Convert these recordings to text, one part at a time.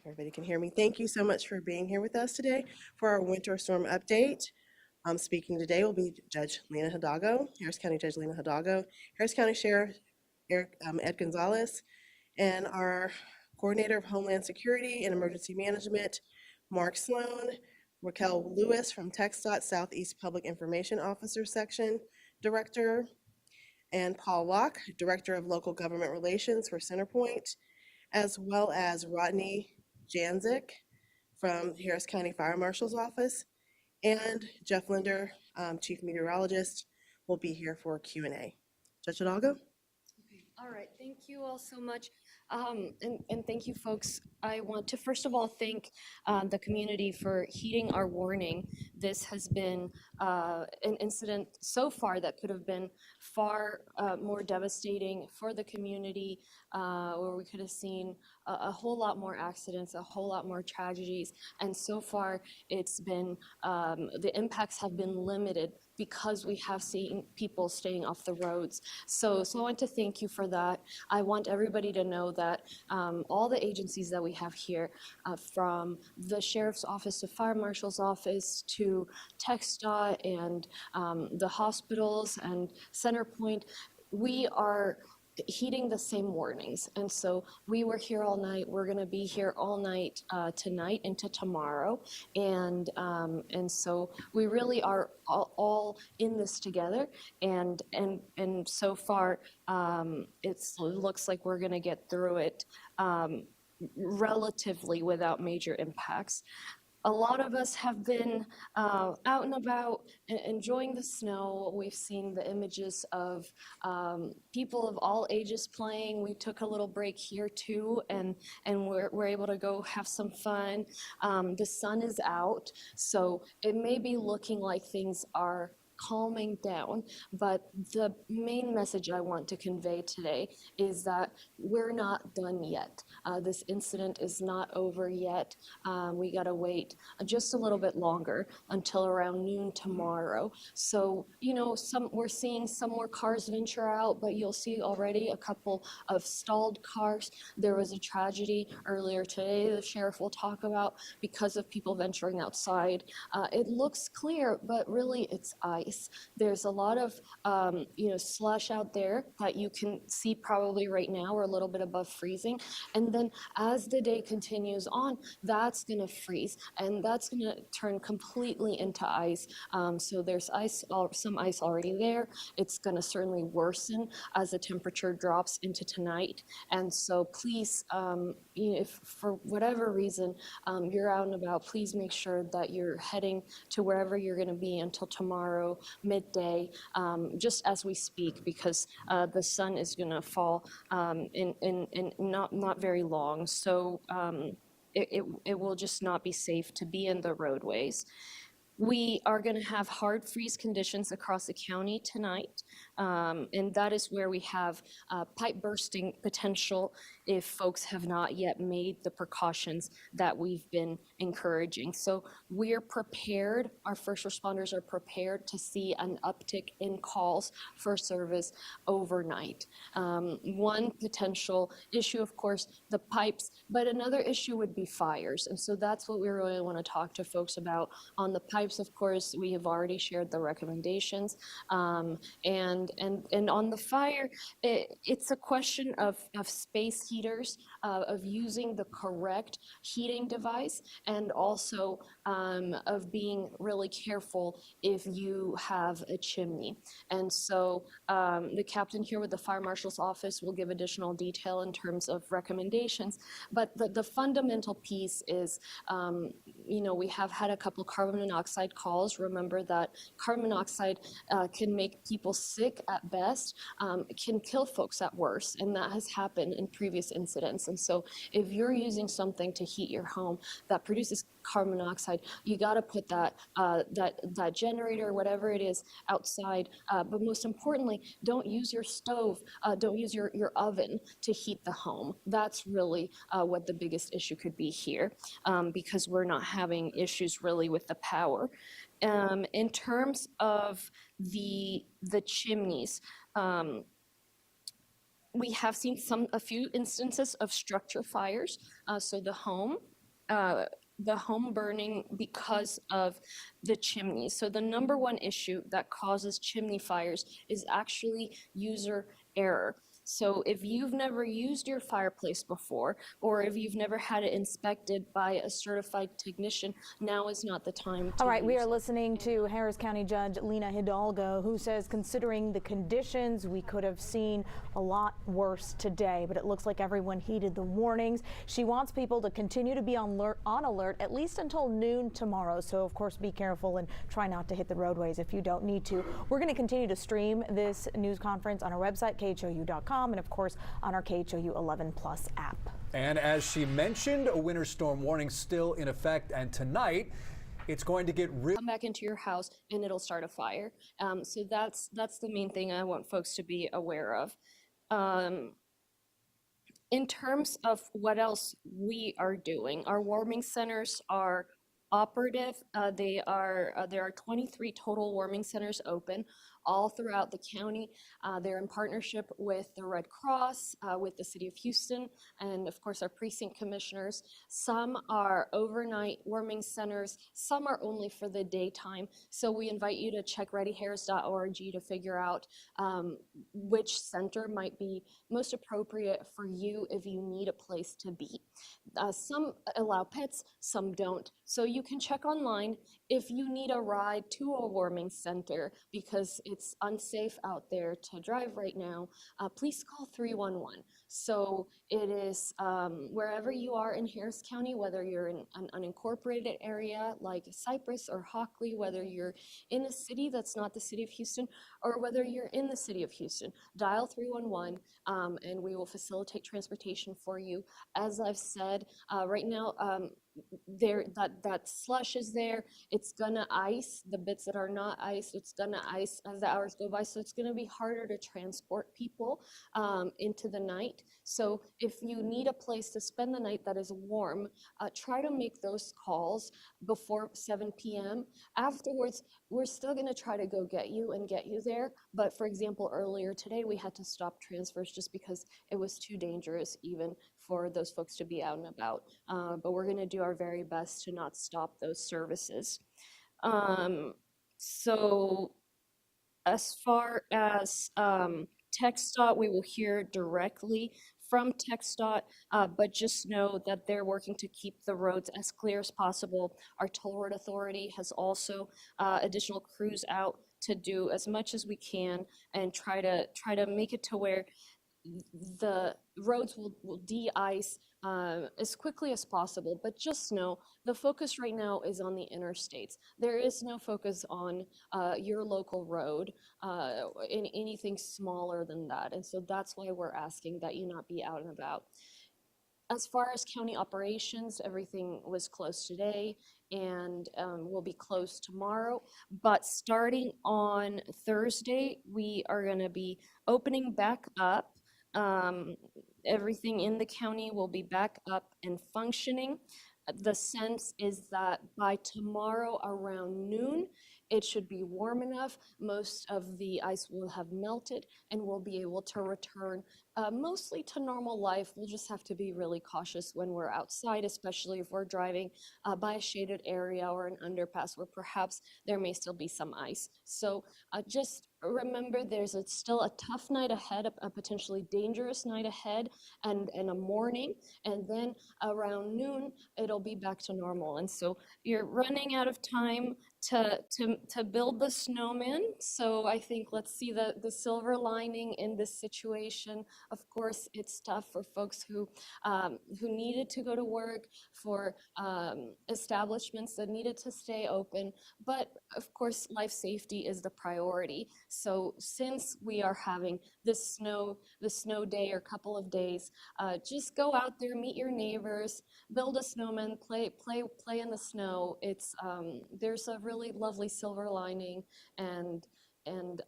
Everybody can hear me. Thank you so much for being here with us today for our winter storm update. Speaking today will be Judge Lina Hidalgo, Harris County Judge Lina Hidalgo, Harris County Sheriff Ed Gonzalez, and our Coordinator of Homeland Security and Emergency Management, Mark Sloan, Raquel Lewis from TxDOT Southeast Public Information Officer Section Director, and Paul Locke, Director of Local Government Relations for Centerpoint, as well as Rodney Janzik from Harris County Fire Marshal's Office, and Jeff Linder, Chief Meteorologist, will be here for Q&A. Judge Hidalgo? All right, thank you all so much. And thank you, folks. I want to first of all thank the community for heeding our warning. This has been an incident so far that could have been far more devastating for the community, where we could have seen a whole lot more accidents, a whole lot more tragedies. And so far, it's been, the impacts have been limited because we have seen people staying off the roads. So I want to thank you for that. I want everybody to know that all the agencies that we have here, from the Sheriff's Office to Fire Marshal's Office to TxDOT and the hospitals and Centerpoint, we are heeding the same warnings. And so we were here all night. We're going to be here all night tonight into tomorrow. And so we really are all in this together. And so far, it looks like we're going to get through it relatively without major impacts. A lot of us have been out and about enjoying the snow. We've seen the images of people of all ages playing. We took a little break here too, and we're able to go have some fun. The sun is out, so it may be looking like things are calming down, but the main message I want to convey today is that we're not done yet. This incident is not over yet. We gotta wait just a little bit longer until around noon tomorrow. So, you know, we're seeing some more cars venture out, but you'll see already a couple of stalled cars. There was a tragedy earlier today the sheriff will talk about because of people venturing outside. It looks clear, but really it's ice. There's a lot of slush out there that you can see probably right now. We're a little bit above freezing, and then as the day continues on, that's going to freeze, and that's going to turn completely into ice. So there's some ice already there. It's going to certainly worsen as the temperature drops into tonight. And so please, if for whatever reason you're out and about, please make sure that you're heading to wherever you're going to be until tomorrow midday, just as we speak, because the sun is going to fall in not very long. So it will just not be safe to be in the roadways. We are going to have hard freeze conditions across the county tonight, and that is where we have pipe bursting potential if folks have not yet made the precautions that we've been encouraging. So we're prepared, our first responders are prepared to see an uptick in calls for service overnight. One potential issue, of course, the pipes, but another issue would be fires. And so that's what we really want to talk to folks about. On the pipes, of course, we have already shared the recommendations. And on the fire, it's a question of space heaters, of using the correct heating device, and also of being really careful if you have a chimney. And so the captain here with the fire marshal's office will give additional detail in terms of recommendations. But the fundamental piece is, we have had a couple carbon monoxide calls. Remember that carbon monoxide can make people sick at best, can kill folks at worst, and that has happened in previous incidents. And so if you're using something to heat your home that produces carbon monoxide, you got to put that generator, whatever it is, outside. But most importantly, don't use your stove, don't use your oven to heat the home. That's really what the biggest issue could be here, because we're not having issues really with the power. In terms of the chimneys, we have seen a few instances of structure fires. So the home the home burning because of the chimneys. So the number one issue that causes chimney fires is actually user error. So if you've never used your fireplace before, or if you've never had it inspected by a certified technician, now is not the time to All right, we use are it. listening to Harris County Judge Lina Hidalgo, who says considering the conditions, we could have seen a lot worse today, but it looks like everyone heeded the warnings. She wants people to continue to be on alert at least until noon tomorrow. So of course, be careful and try not to hit the roadways if you don't need to. We're going to continue to stream this news conference on our website, khou.com, and of course on our KHOU 11 Plus app. And as she mentioned, a winter storm warning still in effect, and tonight it's going to get real. Come back into your house and it'll start a fire. So that's the main thing I want folks to be aware of. In terms of what else we are doing, our warming centers are operative. There are 23 total warming centers open all throughout the county. They're in partnership with the Red Cross, with the City of Houston, and of course our precinct commissioners. Some are overnight warming centers, some are only for the daytime. So we invite you to check readyharris.org to figure out which center might be most appropriate for you if you need a place to be. Some allow pets, some don't. So you can check online if you need a ride to a warming center because it's unsafe out there to drive right now. Please call 311. So it is wherever you are in Harris County, whether you're in an unincorporated area like Cypress or Hockley, whether you're in a city that's not the City of Houston, or whether you're in the City of Houston, dial 311 and we will facilitate transportation for you. As I've said, right now, that slush is there. It's gonna ice the bits that are not iced. It's gonna ice as the hours go by, so it's gonna be harder to transport people into the night. So if you need a place to spend the night that is warm, try to make those calls before 7 p.m. Afterwards, we're still gonna try to go get you and get you there. But for example, earlier today, we had to stop transfers just because it was too dangerous even for those folks to be out and about. But we're gonna do our very best to not stop those services. So as far as TxDOT, we will hear directly from TxDOT, but just know that they're working to keep the roads as clear as possible. Our Toll Road Authority has also additional crews out to do as much as we can and try to make it to where the roads will de-ice as quickly as possible. But just know the focus right now is on the interstates. There is no focus on your local road in anything smaller than that. And so that's why we're asking that you not be out and about. As far as county operations, everything was closed today and will be closed tomorrow. But starting on Thursday, we are going to be opening back up. Everything in the county will be back up and functioning. The sense is that by tomorrow around noon, it should be warm enough. Most of the ice will have melted and we'll be able to return mostly to normal life. We'll just have to be really cautious when we're outside, especially if we're driving by a shaded area or an underpass where perhaps there may still be some ice. So just remember there's still a tough night ahead, a potentially dangerous night ahead, and a morning. And then around noon, it'll be back to normal. And so you're running out of time to build the snowman. So I think let's see the silver lining in this situation. Of course, it's tough for folks who needed to go to work, for establishments that needed to stay open. But of course, life safety is the priority. So since we are having the snow day or couple of days, just go out there, meet your neighbors, build a snowman, play in the snow. It's there's a really lovely silver lining, and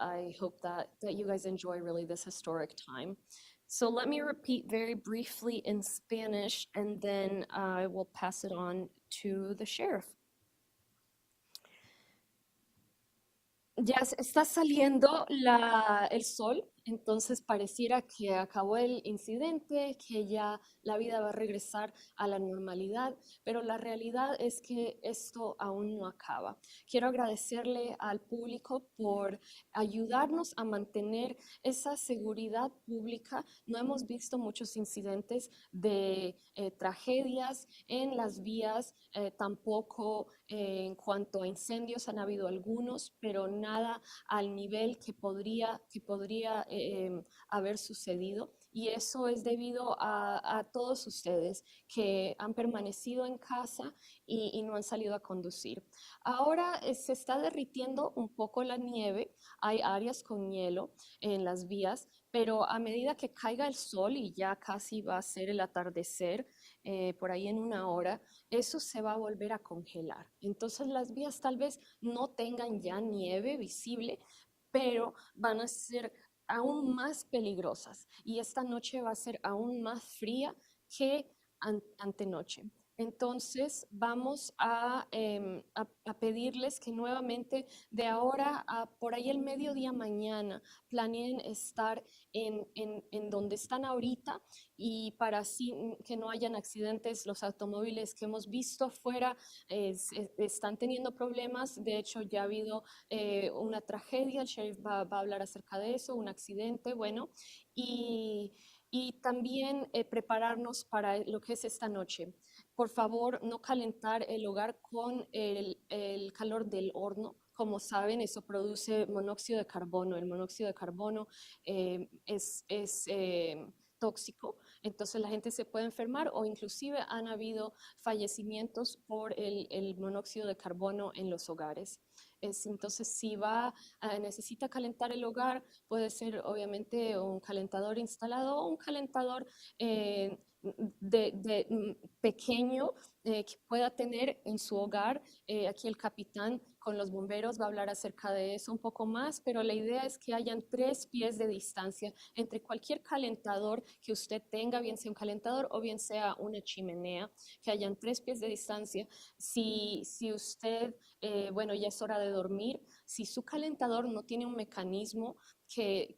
I hope that you guys enjoy really this historic time. So let me repeat very briefly in Spanish, and then I will pass it on to the sheriff. Ya está saliendo el sol, Entonces pareciera que acabó el incidente, que ya la vida va a regresar a la normalidad, pero la realidad es que esto aún no acaba. Quiero agradecerle al público por ayudarnos a mantener esa seguridad pública. No hemos visto muchos incidentes de tragedias en las vías, tampoco en cuanto a incendios han habido algunos, pero nada al nivel que podría haber sucedido. Y eso es debido a todos ustedes que han permanecido en casa y no han salido a conducir. Ahora se está derritiendo un poco la nieve, hay áreas con hielo en las vías, pero a medida que caiga el sol y ya casi va a ser el atardecer, por ahí en una hora, eso se va a volver a congelar. Entonces las vías tal vez no tengan ya nieve visible, pero van a ser aún más peligrosas y esta noche va a ser aún más fría que antenoche. Entonces vamos a pedirles que nuevamente de ahora a por ahí el mediodía mañana planeen estar en donde están ahorita y para así que no hayan accidentes. Los automóviles que hemos visto afuera están teniendo problemas. De hecho, ya ha habido una tragedia, el sheriff va a hablar acerca de eso, un accidente, bueno, y, y también prepararnos para lo que es esta noche. Por favor, no calentar el hogar con el calor del horno. Como saben, eso produce monóxido de carbono. El monóxido de carbono es tóxico, entonces la gente se puede enfermar o inclusive han habido fallecimientos por el monóxido de carbono en los hogares. Entonces, si necesita calentar el hogar, puede ser obviamente un calentador instalado o un calentador pequeño que pueda tener en su hogar. Aquí el capitán con los bomberos va a hablar acerca de eso un poco más, pero la idea es que hayan 3 pies de distancia entre cualquier calentador que usted tenga, bien sea un calentador o bien sea una chimenea, que hayan 3 pies de distancia. Si usted, bueno, ya es hora de dormir, si su calentador no tiene un mecanismo que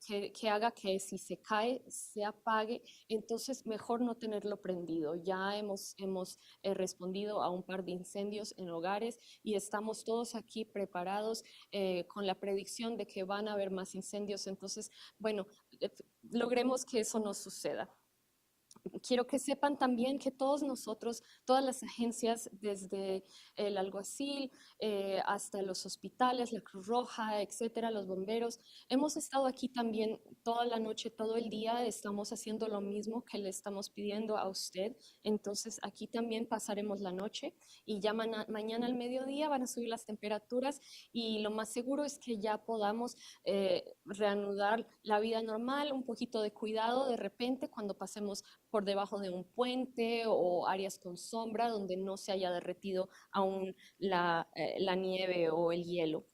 haga que si se cae se apague, entonces mejor no tenerlo prendido. Ya hemos respondido a un par de incendios en hogares y estamos todos aquí preparados con la predicción de que van a haber más incendios. Entonces, bueno, logremos que eso no suceda. Quiero que sepan también que todos nosotros, todas las agencias, desde el alguacil hasta los hospitales, la Cruz Roja, etcétera, los bomberos, hemos estado aquí también toda la noche, todo el día, estamos haciendo lo mismo que le estamos pidiendo a usted. Entonces, aquí también pasaremos la noche y ya mañana al mediodía van a subir las temperaturas y lo más seguro es que ya podamos reanudar la vida normal, un poquito de cuidado de repente cuando pasemos por debajo de un puente o áreas con sombra donde no se haya derretido aún la nieve o el hielo.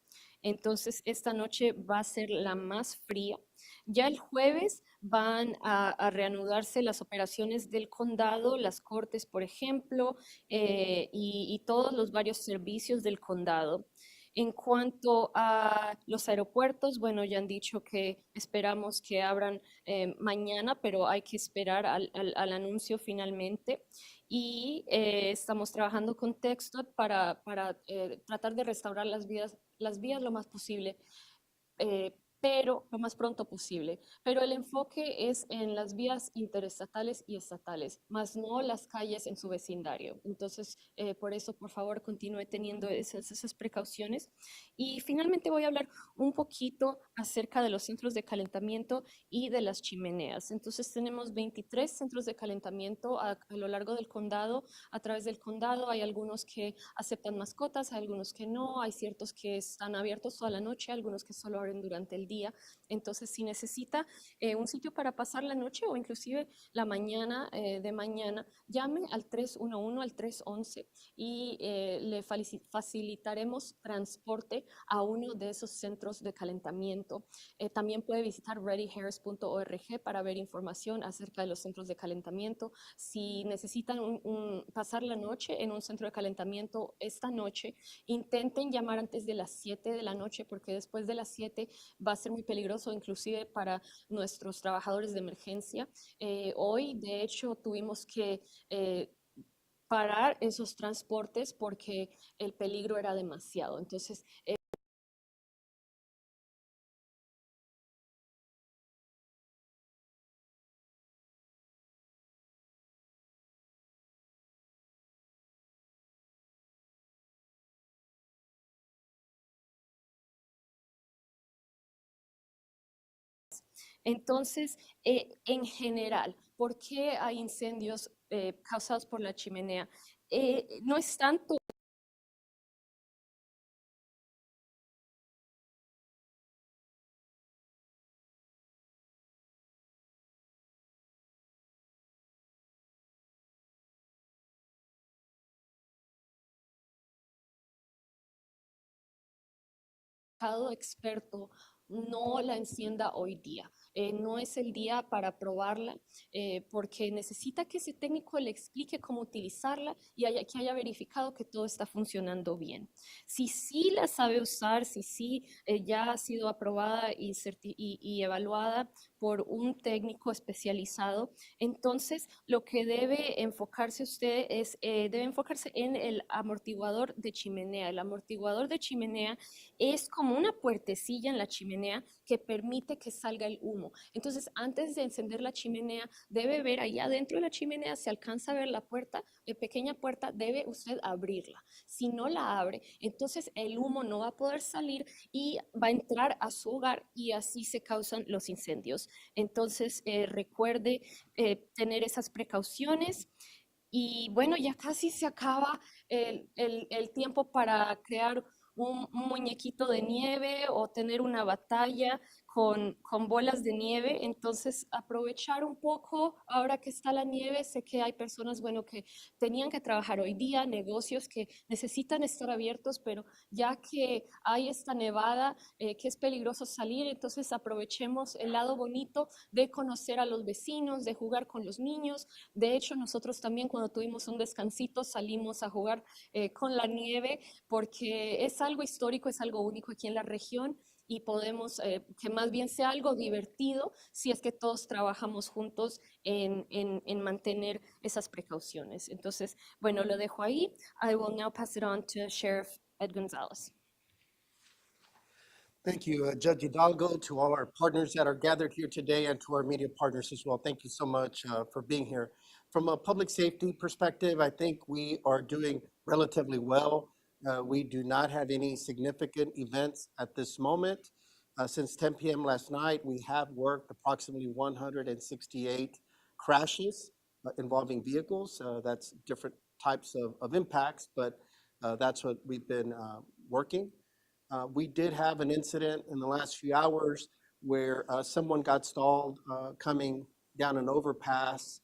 Entonces, esta noche va a ser la más fría. Ya el jueves van a reanudarse las operaciones del condado, las cortes, por ejemplo, y todos los varios servicios del condado. En cuanto a los aeropuertos, bueno, ya han dicho que esperamos que abran mañana, pero hay que esperar al anuncio finalmente. Y estamos trabajando con TxDOT para tratar de restaurar las vías lo más posible. Pero lo más pronto posible. Pero el enfoque es en las vías interestatales y estatales, más no las calles en su vecindario. Entonces, por eso, por favor, continúe teniendo esas precauciones. Y finalmente voy a hablar un poquito acerca de los centros de calentamiento y de las chimeneas. Entonces, tenemos 23 centros de calentamiento a lo largo del condado. A través del condado hay algunos que aceptan mascotas, hay algunos que no, hay ciertos que están abiertos toda la noche, algunos que solo abren durante el día. Entonces, si necesita un sitio para pasar la noche o inclusive la mañana de mañana, llame al 311, al 311 y le facilitaremos transporte a uno de esos centros de calentamiento. También puede visitar readyharris.org para ver información acerca de los centros de calentamiento. Si necesitan pasar la noche en un centro de calentamiento esta noche, intenten llamar antes de las 7 de la noche porque después de las 7 va a ser muy peligroso inclusive para nuestros trabajadores de emergencia. Hoy, de hecho, tuvimos que parar esos transportes porque el peligro era demasiado. Entonces, en general, ¿por qué hay incendios causados por la chimenea? No es tanto experto no la encienda hoy día. No es el día para probarla porque necesita que ese técnico le explique cómo utilizarla y que haya verificado que todo está funcionando bien. Si sí la sabe usar, si sí ya ha sido aprobada y evaluada por un técnico especializado, entonces lo que debe enfocarse usted debe enfocarse en el amortiguador de chimenea. El amortiguador de chimenea es como una puertecilla en la chimenea que permite que salga el humo. Entonces, antes de encender la chimenea, debe ver allá adentro de la chimenea, se alcanza a ver la puerta, la pequeña puerta, debe usted abrirla. Si no la abre, entonces el humo no va a poder salir y va a entrar a su hogar y así se causan los incendios. Entonces, recuerde tener esas precauciones. Y bueno, ya casi se acaba el tiempo para crear un muñequito de nieve o tener una batalla con bolas de nieve. Entonces, aprovechar un poco ahora que está la nieve. Sé que hay personas, bueno, que tenían que trabajar hoy día, negocios que necesitan estar abiertos, pero ya que hay esta nevada, que es peligroso salir, entonces aprovechemos el lado bonito de conocer a los vecinos, de jugar con los niños. De hecho, nosotros también cuando tuvimos un descansito salimos a jugar con la nieve porque es algo histórico, es algo único aquí en la región y podemos que más bien sea algo divertido si es que todos trabajamos juntos en mantener esas precauciones. Entonces, bueno, lo dejo ahí. I will now pass it on to Sheriff Ed Gonzalez. Thank you, Judge Hidalgo, to all our partners that are gathered here today and to our media partners as well. Thank you so much for being here. From a public safety perspective, I think we are doing relatively well. We do not have any significant events at this moment. Since 10 p.m. last night, we have worked approximately 168 crashes involving vehicles. That's different types of impacts, but that's what we've been working. We did have an incident in the last few hours where someone got stalled coming down an overpass.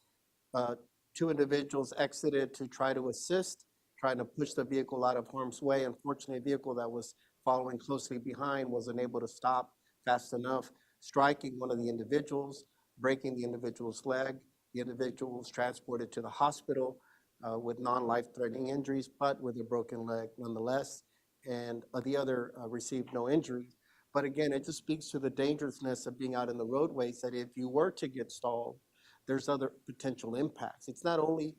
Uh, Two individuals exited to try to assist, trying to push the vehicle out of harm's way. Unfortunately, a vehicle that was following closely behind wasn't able to stop fast enough, striking one of the individuals, breaking the individual's leg. The individual was transported to the hospital with non-life-threatening injuries, but with a broken leg nonetheless, and the other received no injuries. But again, it just speaks to the dangerousness of being out in the roadways, that if you were to get stalled, there's other potential impacts. It's not only,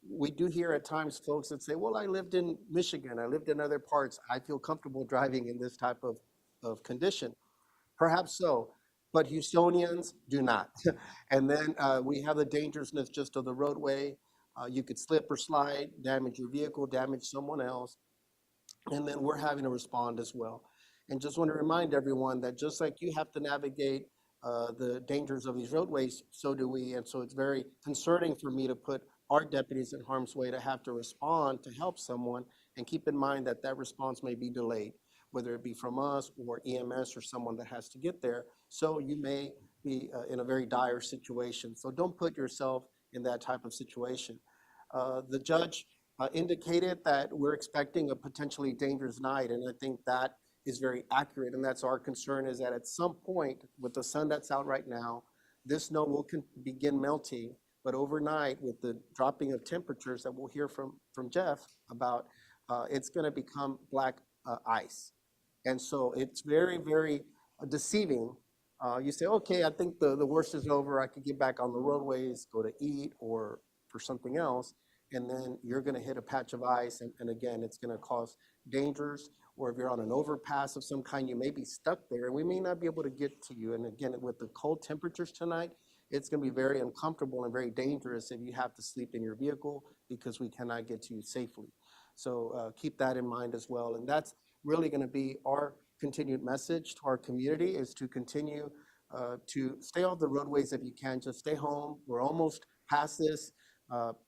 we do hear at times folks that say, well, I lived in Michigan, I lived in other parts, I feel comfortable driving in this type of condition. Perhaps so, but Houstonians do not. And then we have the dangerousness just of the roadway. You could slip or slide, damage your vehicle, damage someone else, and then we're having to respond as well. And just want to remind everyone that just like you have to navigate the dangers of these roadways, so do we. And so it's very concerning for me to put our deputies in harm's way to have to respond to help someone, and keep in mind that that response may be delayed, whether it be from us or EMS or someone that has to get there. So you may be in a very dire situation. So don't put yourself in that type of situation. The judge indicated that we're expecting a potentially dangerous night, and I think that is very accurate, and that's our concern, is that at some point, with the sun that's out right now, this snow will begin melting, but overnight, with the dropping of temperatures that we'll hear from Jeff about, it's gonna become black ice. And so it's very, very deceiving. You say, okay, I think the worst is over. I could get back on the roadways, go to eat or for something else. And then you're going to hit a patch of ice. And again, it's going to cause dangers. Or if you're on an overpass of some kind, you may be stuck there and we may not be able to get to you. And again, with the cold temperatures tonight, it's going to be very uncomfortable and very dangerous if you have to sleep in your vehicle because we cannot get to you safely. So keep that in mind as well. And that's really going to be our continued message to our community, is to continue to stay off the roadways if you can. Just stay home. We're almost past this.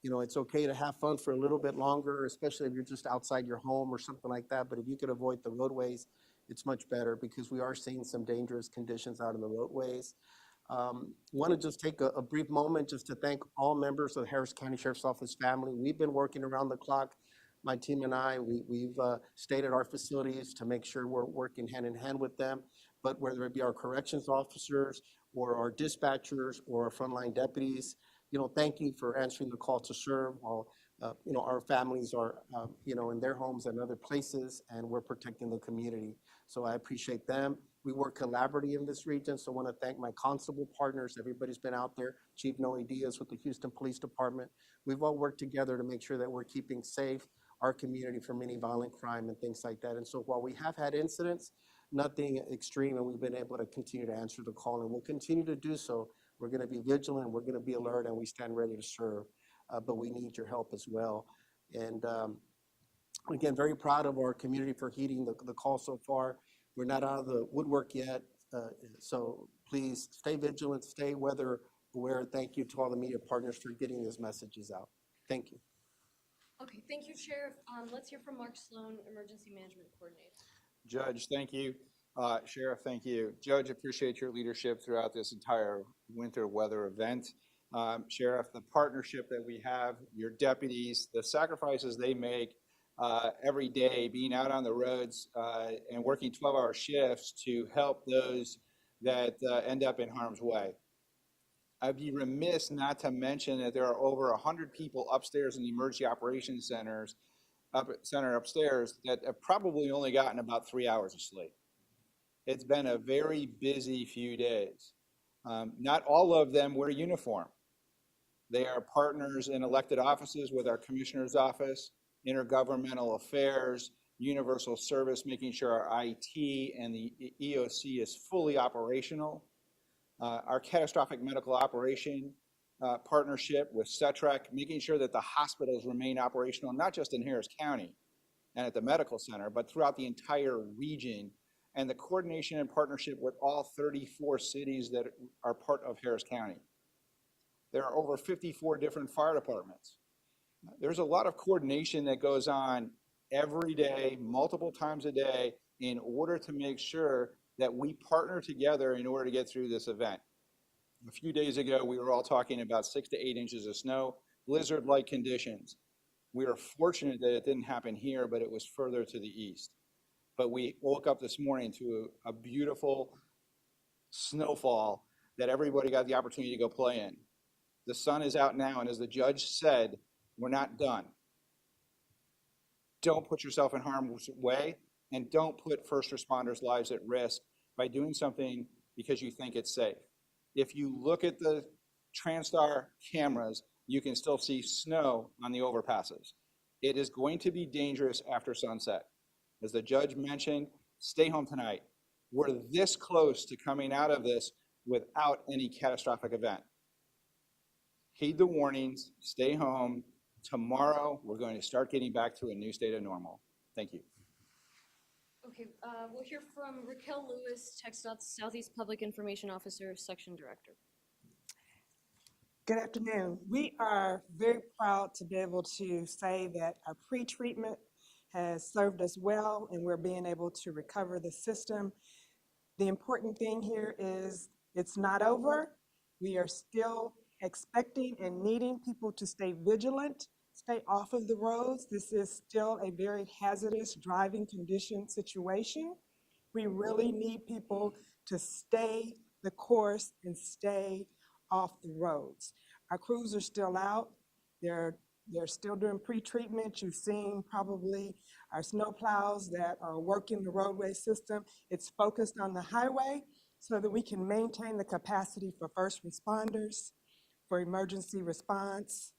It's okay to have fun for a little bit longer, especially if you're just outside your home or something like that. But if you could avoid the roadways, it's much better because we are seeing some dangerous conditions out on the roadways. Want to just take a brief moment just to thank all members of the Harris County Sheriff's Office family. We've been working around the clock. My team and I, we've stayed at our facilities to make sure we're working hand in hand with them. But whether it be our corrections officers or our dispatchers or our frontline deputies, thank you for answering the call to serve while, our families are, in their homes and other places, and we're protecting the community. So I appreciate them. We work collaboratively in this region, so I want to thank my constable partners. Everybody's been out there. Chief Noe Diaz with the Houston Police Department. We've all worked together to make sure that we're keeping safe our community from any violent crime and things like that. And so while we have had incidents, nothing extreme, and we've been able to continue to answer the call, and we'll continue to do so. We're going to be vigilant, we're going to be alert, and we stand ready to serve, but we need your help as well. And again, very proud of our community for heeding the call so far. We're not out of the woodwork yet, so please stay vigilant, stay weather aware. Thank you to all the media partners for getting these messages out. Thank you. Okay, thank you, Sheriff. Let's hear from Mark Sloan, Emergency Management Coordinator. Judge, thank you. Sheriff, thank you. Judge, appreciate your leadership throughout this entire winter weather event. Sheriff, the partnership that we have, your deputies, the sacrifices they make every day, being out on the roads and working 12-hour shifts to help those that end up in harm's way. I'd be remiss not to mention that there are over 100 people upstairs in the emergency operations center upstairs that have probably only gotten about 3 hours of sleep. It's been a very busy few days. Not all of them wear uniform. They are partners in elected offices with our commissioner's office, intergovernmental affairs, universal service, making sure our IT and the EOC is fully operational. Our catastrophic medical operation partnership with CETREC, making sure that the hospitals remain operational, not just in Harris County and at the medical center, but throughout the entire region, and the coordination and partnership with all 34 cities that are part of Harris County. There are over 54 different fire departments. There's a lot of coordination that goes on every day, multiple times a day, in order to make sure that we partner together in order to get through this event. A few days ago, we were all talking about 6 to 8 inches of snow, blizzard-like conditions. We are fortunate that it didn't happen here, but it was further to the east. But we woke up this morning to a beautiful snowfall that everybody got the opportunity to go play in. The sun is out now, and as the judge said, we're not done. Don't put yourself in harm's way, and don't put first responders' lives at risk by doing something because you think it's safe. If you look at the TransStar cameras, you can still see snow on the overpasses. It is going to be dangerous after sunset. As the judge mentioned, stay home tonight. We're this close to coming out of this without any catastrophic event. Heed the warnings, stay home. Tomorrow, we're going to start getting back to a new state of normal. Thank you. Okay, we'll hear from Raquel Lewis, TxDOT's Southeast Public Information Officer, Section Director. Good afternoon. We are very proud to be able to say that our pre-treatment has served us well and we're being able to recover the system. The important thing here is it's not over. We are still expecting and needing people to stay vigilant, stay off of the roads. This is still a very hazardous driving condition situation. We really need people to stay the course and stay off the roads. Our crews are still out. They're They're still doing pre-treatment. You've seen probably our snowplows that are working the roadway system. It's focused on the highway so that we can maintain the capacity for first responders, for emergency response,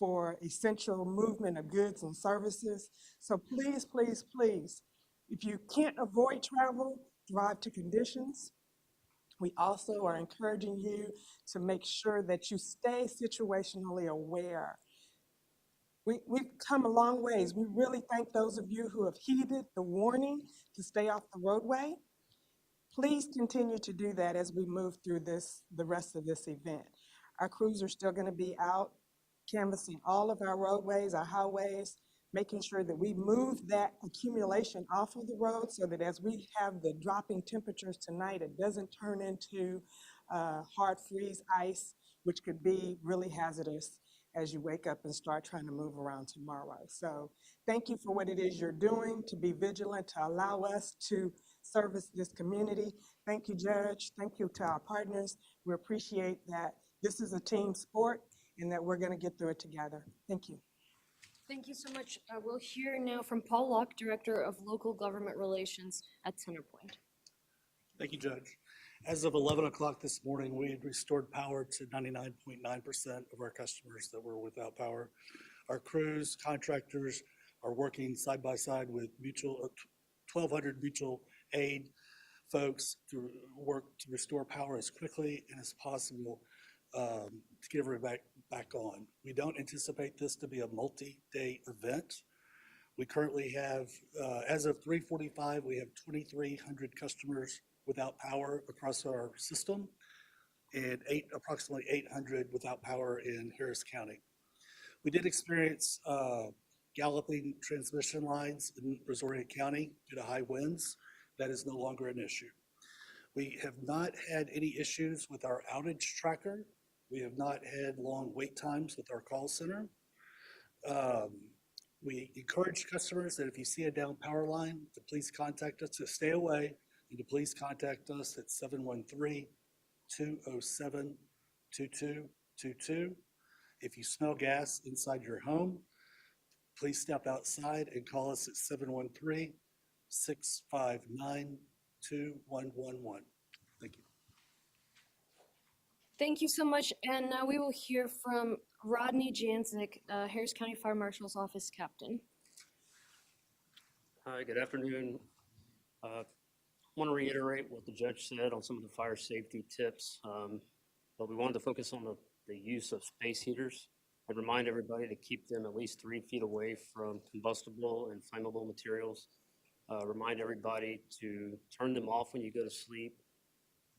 for essential movement of goods and services. So please, please, please, if you can't avoid travel, drive to conditions. We also are encouraging you to make sure that you stay situationally aware. We've come a long ways. We really thank those of you who have heeded the warning to stay off the roadway. Please continue to do that as we move through the rest of this event. Our crews are still going to be out canvassing all of our roadways, our highways, making sure that we move that accumulation off of the road so that as we have the dropping temperatures tonight, it doesn't turn into hard freeze ice, which could be really hazardous as you wake up and start trying to move around tomorrow. So thank you for what it is you're doing, to be vigilant, to allow us to service this community. Thank you, Judge. Thank you to our partners. We appreciate that this is a team sport and that we're going to get through it together. Thank you. Thank you so much. We'll hear now from Paul Locke, Director of Local Government Relations at Centerpoint. Thank you, Judge. As of 11 o'clock this morning, we had restored power to 99.9% of our customers that were without power. Our crews, contractors are working side by side with 1,200 mutual aid folks to work to restore power as quickly and as possible to get everybody back on. We don't anticipate this to be a multi-day event. We currently have, as of 3:45, we have 2,300 customers without power across our system and approximately 800 without power in Harris County. We did experience galloping transmission lines in Brazoria County due to high winds. That is no longer an issue. We have not had any issues with our outage tracker. We have not had long wait times with our call center. We encourage customers that if you see a down power line, to please contact us, to stay away, and to please contact us at 713-207-2222. If you smell gas inside your home, please step outside and call us at 713-659-2111. Thank you. Thank you so much. And now we will hear from Rodney Janzik, Harris County Fire Marshal's Office Captain. Hi, good afternoon. I want to reiterate what the judge said on some of the fire safety tips, but we wanted to focus on the use of space heaters and remind everybody to keep them at least 3 feet away from combustible and flammable materials. Remind everybody to turn them off when you go to sleep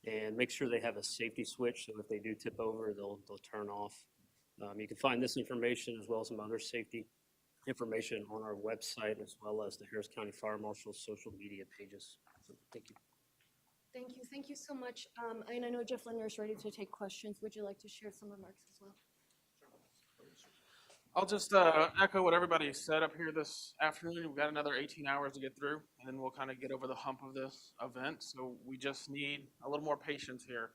and make sure they have a safety switch so if they do tip over, they'll turn off. You can find this information as well as some other safety information on our website as well as the Harris County Fire Marshal's social media pages. So, thank you. Thank you so much. And I know Jeff Linder is ready to take questions. Would you like to share some remarks as well? I'll just echo what everybody said up here this afternoon. We've got another 18 hours to get through, and then we'll kind of get over the hump of this event. So we just need a little more patience here.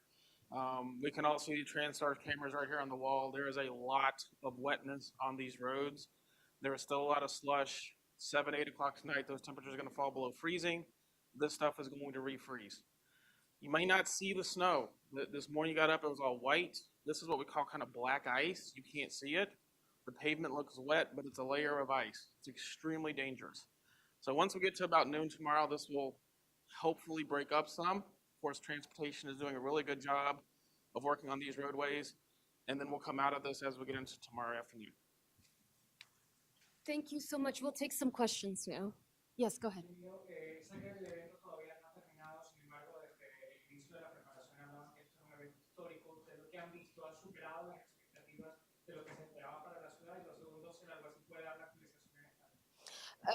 We can all see TransStar cameras right here on the wall. There is a lot of wetness on these roads. There is still a lot of slush. 7, 8 o'clock tonight, those temperatures are going to fall below freezing. This stuff is going to refreeze. You may not see the snow. This morning you got up, it was all white. This is what we call kind of black ice. You can't see it. The pavement looks wet, but it's a layer of ice. It's extremely dangerous. So once we get to about noon tomorrow, this will hopefully break up some. Of course, transportation is doing a really good job of working on these roadways, and then we'll come out of this as we get into tomorrow afternoon. Thank you so much. We'll take some questions now. Yes, go ahead.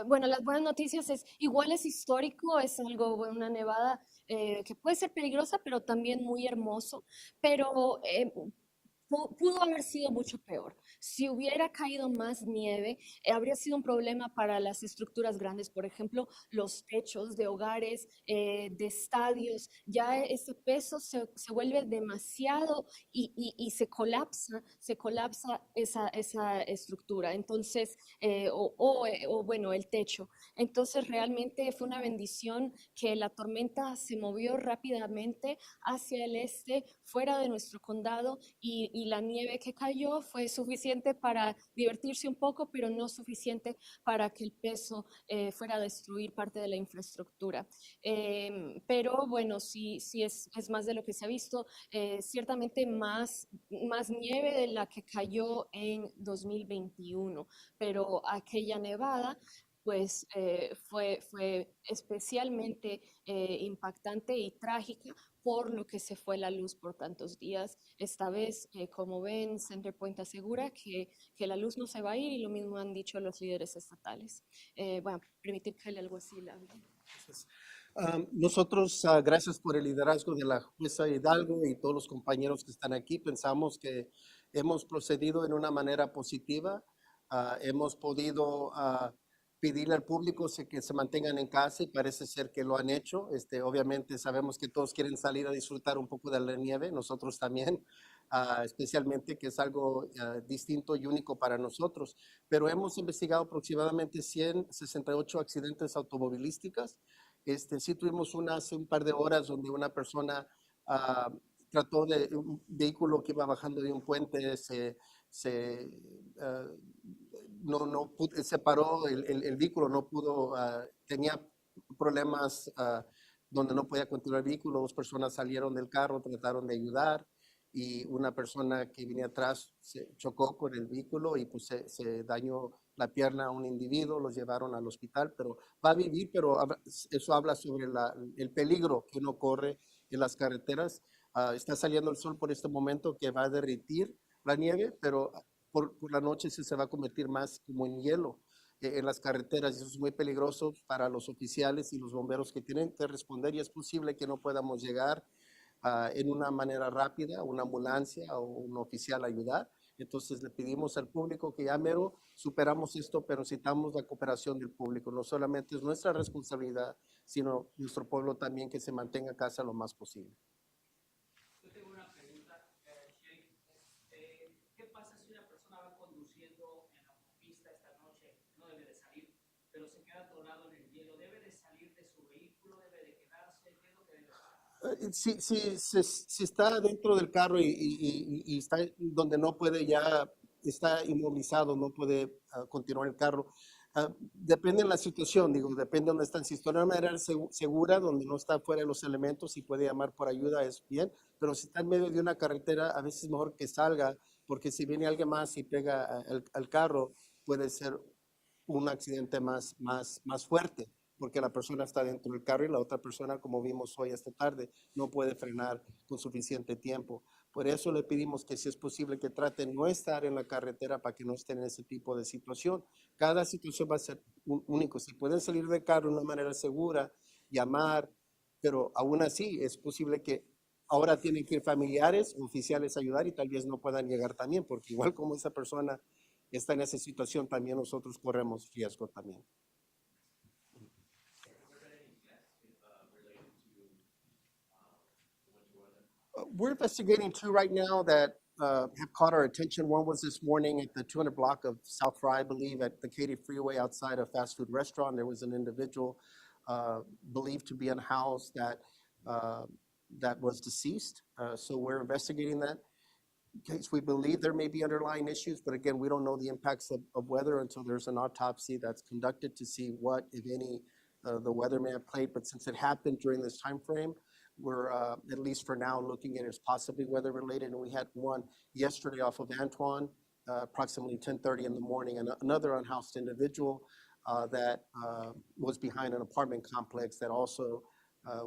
Bueno, las buenas noticias es, igual es histórico, es algo, una nevada que puede ser peligrosa, pero también muy hermoso. Pero pudo haber sido mucho peor. Si hubiera caído más nieve, habría sido un problema para las estructuras grandes, por ejemplo, los techos de hogares, de estadios. Ya ese peso se vuelve demasiado y se colapsa esa estructura. Entonces, o bueno, el techo. Entonces, realmente fue una bendición que la tormenta se movió rápidamente hacia el este, fuera de nuestro condado, y la nieve que cayó fue suficiente para divertirse un poco, pero no suficiente para que el peso fuera a destruir parte de la infraestructura. Pero bueno, sí es más de lo que se ha visto. Ciertamente más nieve de la que cayó en 2021, pero aquella nevada pues fue especialmente impactante y trágica por lo que se fue la luz por tantos días. Esta vez, como ven, Centerpoint asegura que la luz no se va a ir, y lo mismo han dicho los líderes estatales. Voy a permitir que el alguacil hable. Nosotros, gracias por el liderazgo de la jueza Hidalgo y todos los compañeros que están aquí, pensamos que hemos procedido en una manera positiva. Hemos podido pedirle al público que se mantengan en casa y parece ser que lo han hecho. Obviamente sabemos que todos quieren salir a disfrutar un poco de la nieve, nosotros también, especialmente que es algo distinto y único para nosotros. Pero hemos investigado aproximadamente 168 accidentes automovilísticos. Sí tuvimos hace un par de horas donde una persona ah, trató de un vehículo que iba bajando de un puente, se, ah, se paró el vehículo, no pudo, tenía problemas donde no podía continuar el vehículo. Dos personas salieron del carro, trataron de ayudar y una persona que venía atrás se chocó con el vehículo y pues se dañó la pierna a un individuo, los llevaron al hospital, pero va a vivir, pero eso habla sobre el peligro que uno corre en las carreteras. Está saliendo el sol por este momento que va a derretir la nieve, pero por la noche se va a convertir más como en hielo en las carreteras, y eso es muy peligroso para los oficiales y los bomberos que tienen que responder, y es posible que no podamos llegar en una manera rápida, una ambulancia o un oficial a ayudar. Entonces le pedimos al público que ya mero superamos esto, pero necesitamos la cooperación del público. No solamente es nuestra responsabilidad, sino nuestro pueblo también, que se mantenga a casa lo más posible. Yo tengo una pregunta, Sheikh. ¿Qué pasa si una persona va conduciendo en la autopista esta noche? No debe de salir, pero se queda atorado en el hielo. ¿Debe de salir de su vehículo? ¿Debe de quedarse? ¿Qué es lo que debe hacer? Si está dentro del carro y está donde no puede ya, está inmovilizado, no puede continuar el carro. Depende de la situación, digo, depende de dónde están. Si está de una manera segura, donde no está fuera de los elementos y puede llamar por ayuda, es bien. Pero si está en medio de una carretera, a veces es mejor que salga, porque si viene alguien más y pega al carro, puede ser un accidente más fuerte, porque la persona está dentro del carro y la otra persona, como vimos hoy esta tarde, no puede frenar con suficiente tiempo. Por eso le pedimos que, si es posible, que traten no estar en la carretera para que no estén en ese tipo de situación. Cada situación va a ser único. Si pueden salir del carro de una manera segura, llamar, pero aún así es posible que ahora tienen que ir familiares, oficiales a ayudar, y tal vez no puedan llegar también, porque igual como esa persona está en esa situación, también nosotros corremos riesgo también. We're investigating two right now that have caught our attention. One was this morning at the 200 block of South Fry, I believe, at the Katy Freeway outside a fast food restaurant. There was an individual believed to be unhoused that was deceased. So we're investigating that case. We believe there may be underlying issues, but again, we don't know the impacts of weather until there's an autopsy that's conducted to see what, if any, the weather may have played. But since it happened during this time frame, we're at least for now looking at it as possibly weather related. And we had one yesterday off of Antoine, approximately 10:30 in the morning, and another unhoused individual that was behind an apartment complex that also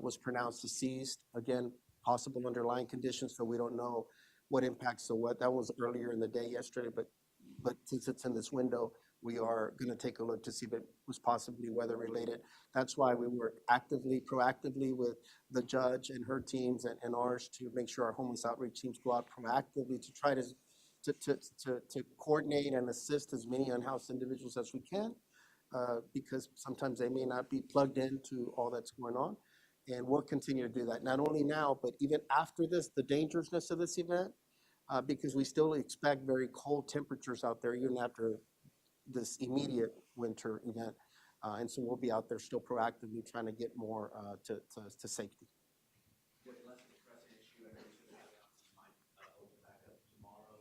was pronounced deceased. Again, possible underlying conditions, so we don't know what impacts. So what that was earlier in the day yesterday, but since it's in this window, we are going to take a look to see if it was possibly weather related. That's why we work actively, proactively with the judge and her teams and ours to make sure our homeless outreach teams go out proactively to try to coordinate and assist as many unhoused individuals as we can, because sometimes they may not be plugged into all that's going on. And we'll continue to do that, not only now, but even after this, the dangerousness of this event, because we still expect very cold temperatures out there even after this immediate winter event. And so we'll be out there still proactively trying to get more to safety. With less of a pressing issue, I know you said that might open back up tomorrow,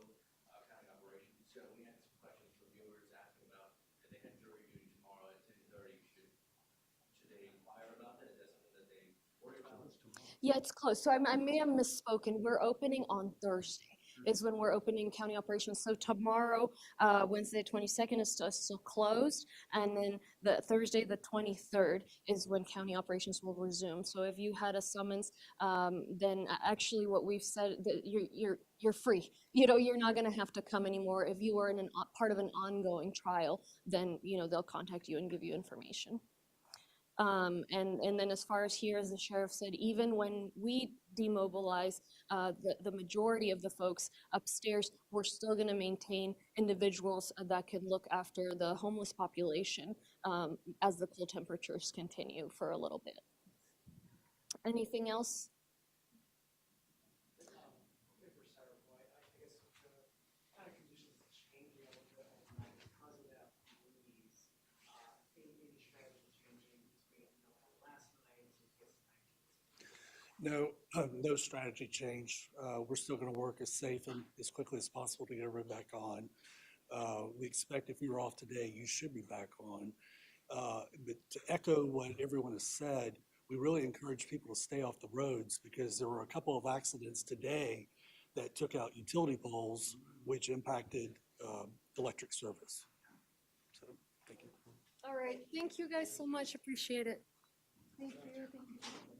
county operations. So we had some questions from viewers asking about if they had jury duty tomorrow at 10:30, should they inquire about that? Is that something that they worry about? Yeah, it's close. So I may have misspoken. We're opening on Thursday is when we're opening county operations. So tomorrow, Wednesday, 22nd is still closed. And then the Thursday, the 23rd is when county operations will resume. So if you had a summons, then actually what we've said that you're free. You know, you're not going to have to come anymore. If you are in part of an ongoing trial, then, you know, they'll contact you and give you information. And then as far as here, as the sheriff said, even when we demobilize the majority of the folks upstairs, we're still going to maintain individuals that can look after the homeless population as the cold temperatures continue for a little bit. Anything else? No, no strategy change. We're still going to work as safe and as quickly as possible to get everyone back on. We expect if you're off today, you should be back on. But to echo what everyone has said, we really encourage people to stay off the roads because there were a couple of accidents today that took out utility poles, which impacted electric service. So, thank you. All right. Thank you guys so much. Appreciate it. Thank you. Thank you.